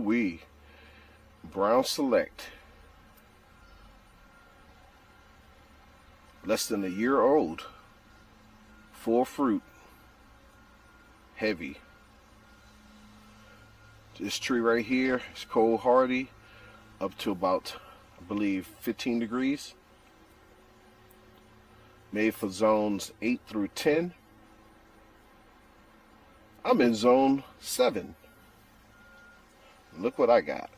Ooh-wee. Brown Select. Less than a year old. Full fruit. Heavy. This tree right here is cold hardy up to about, I believe, 15 degrees. Made for zones 8 through 10. I'm in zone 7. Look what I got.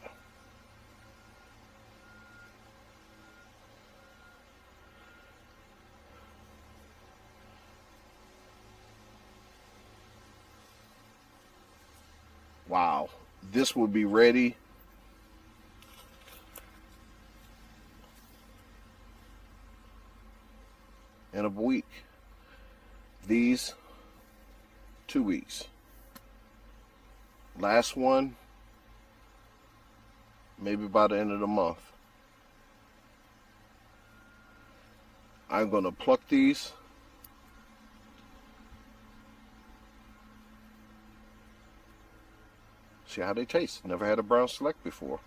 Wow, this will be ready in a week. These 2 weeks. Last one, maybe by the end of the month. I'm going to pluck these. See how they taste. Never had a Brown Select before.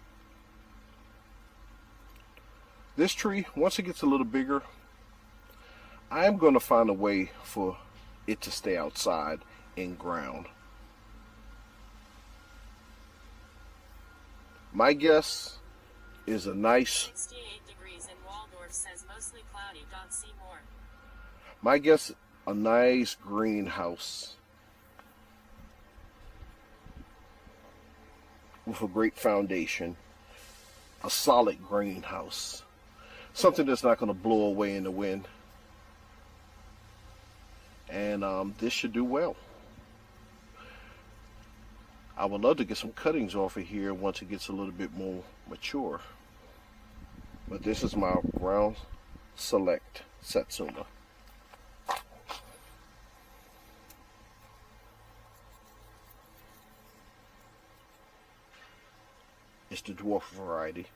This tree, once it gets a little bigger, I'm going to find a way for it to stay outside in ground. My guess is a nice 68 degrees in Waldorf, says mostly cloudy. See more. My guess, a nice greenhouse with a great foundation, a solid greenhouse, something that's not going to blow away in the wind, and this should do well. I would love to get some cuttings off of here once it gets a little bit more mature, but this is my Brown Select Satsuma. It's the dwarf variety.